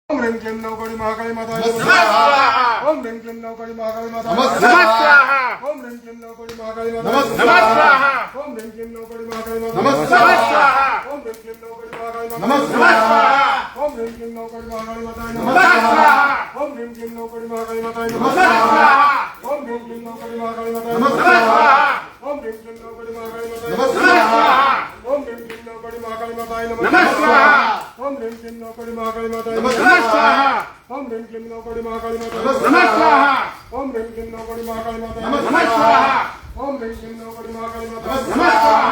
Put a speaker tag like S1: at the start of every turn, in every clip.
S1: ओम ह्रीं क्लीं नौकरी महाकाली माताय
S2: नमः
S1: नमः
S2: स्वाहा।
S1: ओम ह्रीं क्लीं नौकरी महाकाली माताय
S2: नमः
S1: नमः
S2: स्वाहा।
S1: ओम ह्रीं क्लीं नौकरी महाकाली माताय
S2: नमः
S1: नमः
S2: स्वाहा।
S1: ओम ह्रीं क्लीं नौकरी महाकाली माताय
S2: नमः
S1: नमः
S2: स्वाहा।
S1: ओम ह्रीं क्लीं नौकरी महाकाली माताय
S2: नमः
S1: नमः
S2: स्वाहा।
S1: ओम ह्रीं क्लीं नौकरी महाकाली माताय
S2: नमः
S1: नमः
S2: स्वाहा।
S1: ओम ह्रीं क्लीं नौकरी महाकाली माताय
S2: नमः
S1: नमः
S2: स्वाहा।
S1: ओम ह्रीं क्लीं नौकरी महाकाली माताय
S2: नमः
S1: नमः
S2: स्वाहा।
S1: ओम ह्रीं क्लीं नौकरी महाकाली माताय
S2: नमः
S1: नमः
S2: स्वाहा।
S1: ओम ह्रीं क्लीं नौकरी महाकाली माताय नमः
S2: नमः स्वाहा।
S1: ओम ह्रीं क्लीं नौकरी महाकाली माताय
S2: नमः
S1: नमः
S2: स्वाहा।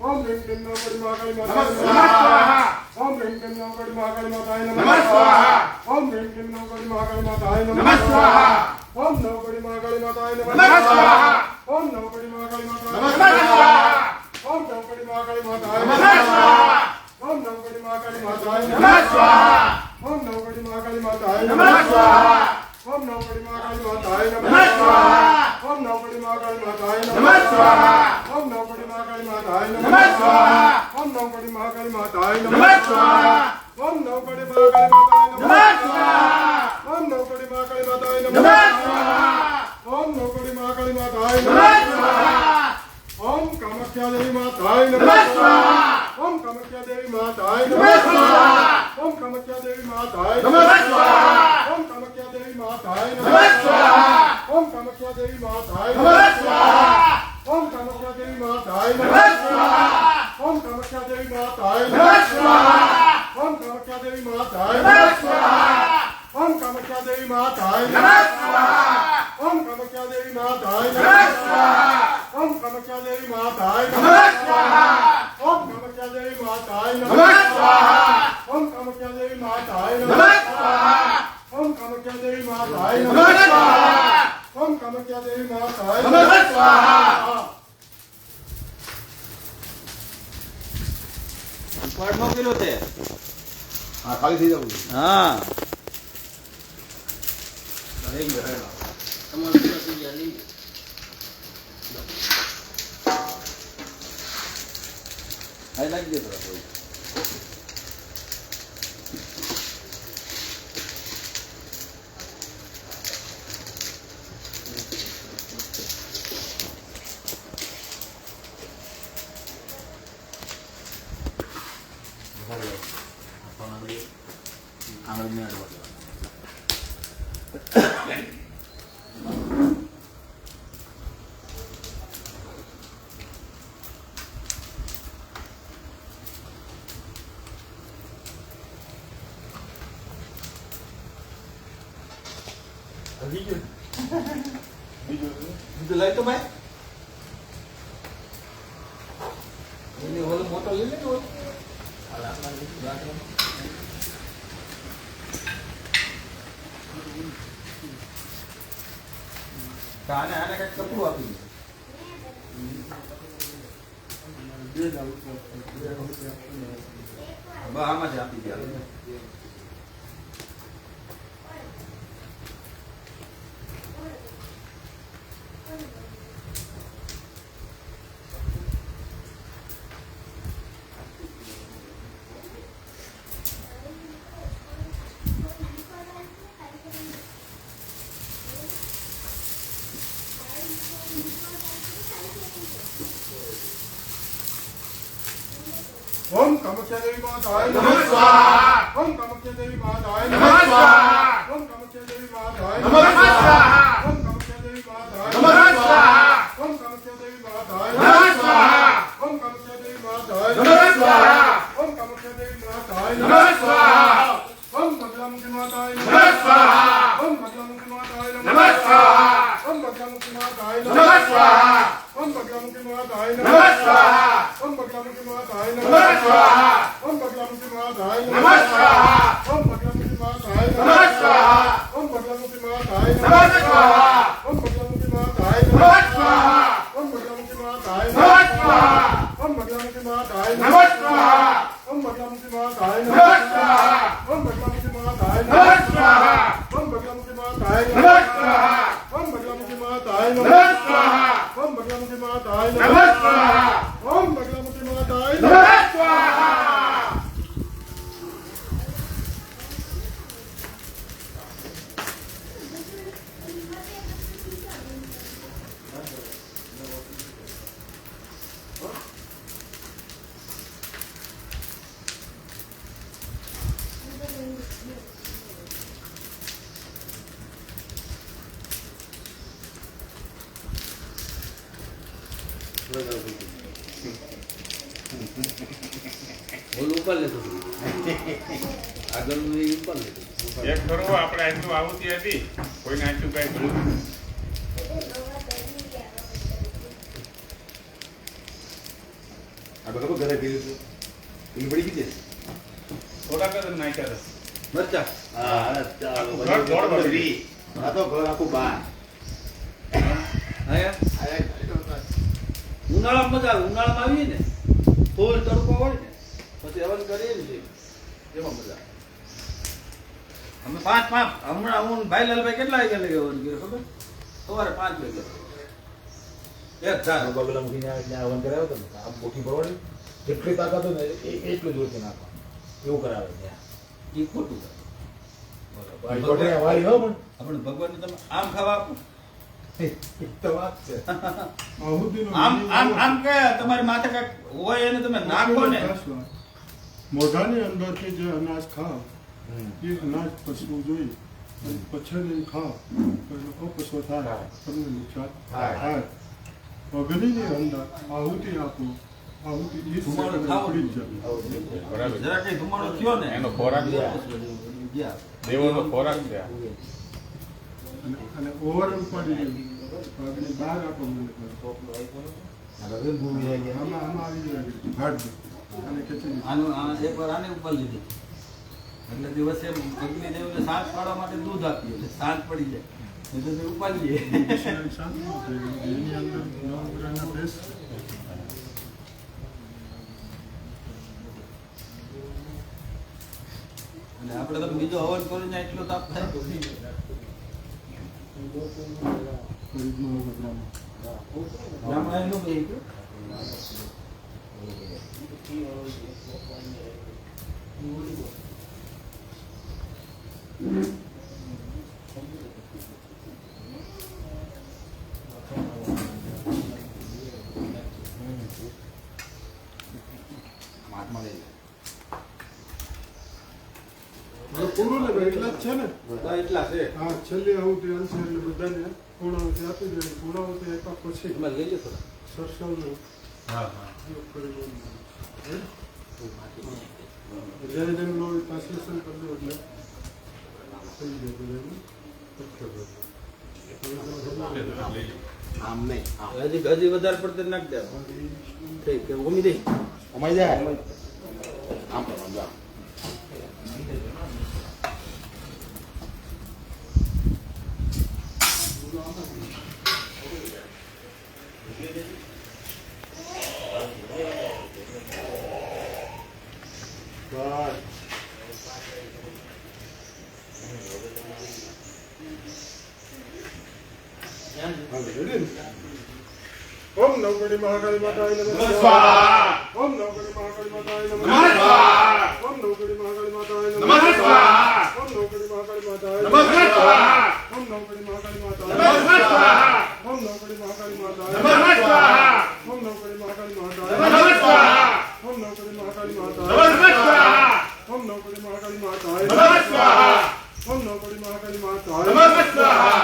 S1: ओम ह्रीं क्लीं नौकरी महाकाली माताय
S2: नमः
S1: नमः
S2: स्वाहा।
S1: ओम ह्रीं क्लीं नौकरी महाकाली माताय
S2: नमः
S1: नमः
S2: स्वाहा।
S1: ओम ह्रीं क्लीं नौकरी महाकाली माताय
S2: नमः
S1: नमः
S2: स्वाहा।
S1: ओम ह्रीं क्लीं नौकरी महाकाली
S2: नमः
S1: माताय नमः
S2: स्वाहा।
S1: ओम ह्रीं क्लीं नौकरी महाकाली माताय
S2: नमः
S1: नमः
S2: स्वाहा।
S1: ओम ह्रीं क्लीं नौकरी महाकाली माताय
S2: नमः
S1: नमः
S2: स्वाहा।
S1: ओम नौकरी महाकाली माताय
S2: नमः
S1: नमः
S2: स्वाहा।
S1: ओम नौकरी महाकाली माताय
S2: नमः
S1: नमः
S2: स्वाहा।
S1: ओम नौकरी महाकाली माताय
S2: नमः
S1: नमः
S2: स्वाहा।
S1: ओम नौकरी महाकाली माताय
S2: नमः स्वाहा।
S1: ओम नौकरी महाकाली माताय
S2: नमः स्वाहा।
S1: ओम नौकरी महाकाली माताय
S2: नमः स्वाहा।
S1: ओम नौकरी महाकाली माताय
S2: नमः स्वाहा।
S1: ओम नौकरी महाकाली माताय
S2: नमः स्वाहा।
S1: ओम नौकरी महाकाली माताय
S2: नमः स्वाहा।
S1: ओम नौकरी महाकाली माताय
S2: नमः स्वाहा।
S1: ओम नौकरी महाकाली माताय
S2: नमः स्वाहा।
S1: ओम नौकरी महाकाली माताय
S2: नमः स्वाहा।
S1: ओम कामाख्या देवी माताय
S2: नमः स्वाहा।
S1: ओम कामाख्या देवी माताय
S2: नमः स्वाहा।
S1: ओम कामाख्या देवी माताय
S2: नमः स्वाहा।
S1: ओम कामाख्या देवी माताय
S2: नमः स्वाहा।
S1: ओम कामाख्या देवी माताय
S2: नमः स्वाहा।
S1: ओम कामाख्या देवी माताय
S2: नमः स्वाहा।
S1: ओम कामाख्या देवी माताय
S2: नमः स्वाहा।
S1: ओम कामाख्या देवी माताय
S2: नमः स्वाहा।
S1: ओम कामाख्या देवी माताय
S2: नमः स्वाहा।
S1: ओम कामाख्या देवी माताय
S2: नमः स्वाहा।
S1: ओम कामाख्या देवी माताय
S2: नमः स्वाहा।
S1: ओम कामाख्या देवी माताय
S2: नमः स्वाहा।
S1: ओम कामाख्या देवी माताय
S2: नमः स्वाहा।
S1: ओम कामाख्या देवी माताय
S2: नमः स्वाहा।
S1: ओम कामाख्या देवी माताय
S2: नमः स्वाहा.
S3: પાઠમાં પેલો છે
S2: હા ખાલી થઈ જવું
S3: હા આ લાગી દે થોડા કોઈ આંગળી અડવા બીજું લઈ તો ભાઈ એને ઓલો મોટો લઈ લે ઓલો આને આને કઈક કપડું આપી દે આમાં જ આપી દે
S1: ओम कामाख्या देवी माताय
S2: नमः स्वाहा.
S1: ओम कामाख्या देवी माताय
S2: नमः स्वाहा.
S1: ओम कामाख्या देवी माताय
S2: नमः स्वाहा.
S1: ओम कामाख्या देवी माताय
S2: नमः स्वाहा.
S1: ओम कामाख्या देवी माताय
S2: नमः स्वाहा.
S1: ओम कामाख्या देवी माताय
S2: नमः स्वाहा.
S1: ओम कामाख्या देवी माताय
S2: नमः स्वाहा.
S1: ओम बगलामुखी माताय
S2: नमः स्वाहा.
S1: ओम बगलामुखी माताय
S2: नमः स्वाहा.
S1: ओम बगलामुखी माताय
S2: नमः स्वाहा.
S1: ओम बगलामुखी माताय
S2: नमः स्वाहा.
S1: ओम बगलामुखी माताय
S2: नमः स्वाहा.
S1: ओम बगलामुखी माताय
S2: नमः स्वाहा.
S1: ओम बगलामुखी माताय
S2: नमः स्वाहा.
S1: ओम बगलामुखी माताय
S2: नमः स्वाहा.
S1: ओम बगलामुखी माताय
S2: नमः स्वाहा.
S1: ओम बगलामुखी माताय
S2: नमः स्वाहा.
S1: ओम बगलामुखी माताय
S2: नमः स्वाहा.
S1: ओम बगलामुखी माताय
S2: नमः स्वाहा.
S1: ओम बगलामुखी माताय
S2: नमः स्वाहा.
S3: ઓલું ઉપર લેતો આગળનું એ ઉપર લેતો
S2: એક ખરું આપણે આટલું આવતી હતી કોઈને આટલું કઈ ભૂલું
S4: આપણે ખબર ઘરે ગયું હતું એની પડી ગઈ છે
S2: થોડાક જ નાખ્યા
S3: મરચા
S4: હા
S2: ઘર દોડ બગડી.
S4: આ તો ઘર આખું બહાર
S3: ઉનાળામાં મજા આવે ઉનાળામાં આવીએ ને ફૂલ તડકો હોય ને પછી હવન કરીએ ને એમાં મજા આવે અમે પાંચ હમણાં હું ભાઈલાલભાઈ કેટલા વાગ્યા લગે હવન કર્યો ખબર સવારે 5 વાગે એક ધાર
S4: બગલા મૂકીને ત્યાં હવન કરાવ્યો હતો ને આમ મોટી ભરવાની જેટલી તાકાત હોય ને એટલું જ ઓળખી નાખવા એવું કરાવે ત્યાં
S3: એ ખોટું
S4: વાળી ન પણ
S3: આપણે ભગવાનને તમે આમ ખાવા આપો
S4: તો વાત છે
S1: આહુતિનો
S3: આમ આમ આમ કે તમારી માથે કાંઈક હોય એને તમે નાખો ને
S1: મોઢાની અંદરથી જે અનાજ ખાવ એ અનાજ પચવું જોઈએ અને પછીને ખાવ તો એનો અપચો થાય તમને નુકસાન થાય અગ્નિની અંદર આહુતિ આપો આહુતિ એ
S3: ધુમાડો ખાવો
S1: ઉડી જ જાય
S2: બરાબર
S3: જરા કઈ ધુમાડો થયો ને
S2: એનો ખોરાક
S3: ગયા
S2: દેવોનો ખોરાક છે આ.
S1: અને ઓવરમ પડી ગયું અગ્નિ બહાર આપો મને આમાં આવી જાય હાડ અને ખેંચી
S3: આનું એકવાર આને ઉપર લીધી એટલે દિવસે અગ્નિ દેવને શાંત પાડવા માટે દૂધ આપીએ એટલે શાંત પડી જાય એટલે તે ઉપાડી લઈએ
S1: એની અંદર નવગ્રહના બેસ
S3: અને આપણે તો બીજો હવન કરીને એટલો તાપ થાય બ્રાહ્મણ એનું બે
S1: પૂરું ને એટલા જ છે ને
S3: બધા એટલા છે
S1: હા છેલ્લી આહુતિ અંશે એટલે બધાને પૂર્ણાહુતિ આપી દે પૂર્ણાહુતિ આપ્યા પછી
S3: એમાં લઈ લો થોડા
S1: સરસવનો
S2: હા હા
S1: ઉપયોગ કરી જ્યારે જેમ લોહી ટ્રાન્સલેશન કરી દો એટલે થઈ જાય બધાનું
S4: આમ નહીં
S3: હજી વધારે પડતે નાખ દે ઠીક કે ઉમી દે
S4: અમારી જાય આમ કરવાનું જાઓ
S1: ઓમ નવગણી મહાકાળી માતાય નમઃ
S2: સ્વાહા.
S1: ઓમ નવગણી મહાકાળી માતાય નમઃ
S2: નમઃ સ્વાહા.
S1: ઓમ નવગણી મહાકાળી માતાય નમઃ
S2: નમઃ સ્વાહા.
S1: ઓમ નવગણી મહાકાળી માતાય
S2: નમઃ સ્વાહા.
S1: ઓમ નવગણી મહાકાળી માતાય
S2: નમઃ સ્વાહા.
S1: ઓમ નવગણી મહાકાળી માતાય
S2: નમઃ સ્વાહા.
S1: ઓમ નવગણી મહાકાળી માતાય
S2: નમઃ સ્વાહા.
S1: ઓમ નવગણી મહાકાળી
S2: નમઃ
S1: માતાય
S2: સ્વાહા.
S1: ઓમ નવગણી મહાકાળી માતાય
S2: નમઃ સ્વાહા.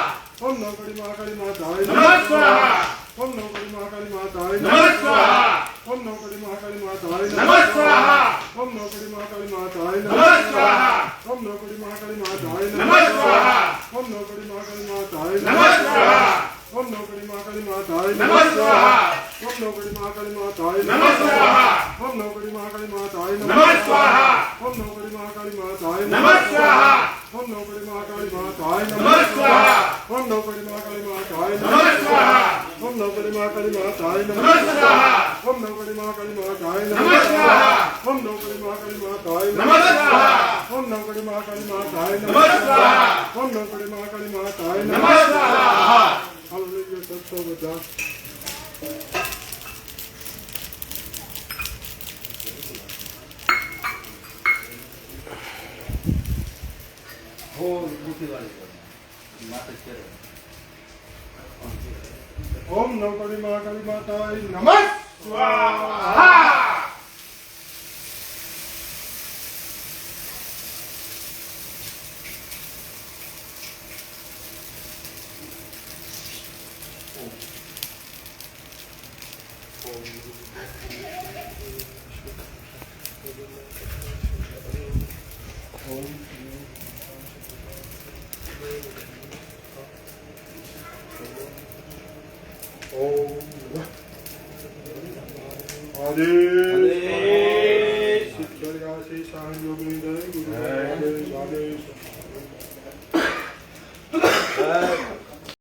S1: ઓમ નવગણી મહાકાળી માતાય
S2: નમઃ સ્વાહા.
S1: ઓમ નવગણી મહાકાળી માતાય
S2: નમઃ સ્વાહા.
S1: ઓમ નવગણી મહાકાળી માતાય
S2: નમઃ સ્વાહા.
S1: ઓમ નવગણી મહાકાળી માતાય
S2: નમઃ સ્વાહા.
S1: ઓમ નવગણી મહાકાળી માતાય
S2: નમઃ સ્વાહા.
S1: ઓમ નવગણી મહાકાળી માતાય
S2: નમઃ સ્વાહા.
S1: ઓમ નવગણી મહાકાળી માતાય
S2: નમઃ સ્વાહા.
S1: ઓમ નવગણી મહાકાળી માતાય
S2: નમઃ સ્વાહા.
S1: ઓમ નવગણી મહાકાળી માતાય
S2: નમઃ સ્વાહા.
S1: ઓમ નવગણી મહાકાળી માતાય
S2: નમઃ સ્વાહા.
S1: ઓમ નવગણી મહાકાળી માતાય
S2: નમઃ સ્વાહા.
S1: ઓમ નવગણી મહાકાળી માતાય
S2: નમઃ સ્વાહા.
S1: ઓમ નવગણી મહાકાળી માતાય
S2: નમઃ સ્વાહા.
S1: ઓમ નવગણી મહાકાળી માતાય
S2: નમઃ સ્વાહા.
S1: ઓમ નવગણી મહાકાળી માતાય
S2: નમઃ સ્વાહા.
S1: ઓમ નવગણી મહાકાળી માતાય
S2: નમઃ સ્વાહા.
S1: ઓમ નવગણી મહાકાળી માતાય
S2: નમઃ સ્વાહા.
S1: ઓમ નવગણી મહાકાળી માતાય
S2: નમઃ સ્વાહા.
S1: હાલેલુયા સત્સો બધા
S3: હો દુખી વાળી માથે ચડે
S1: ઓમ નવગણી મહાકાળી માતાય નમઃ
S2: સ્વાહા.
S1: આદેશ. 84 સહયોગની જય ગુરુ આદેશ.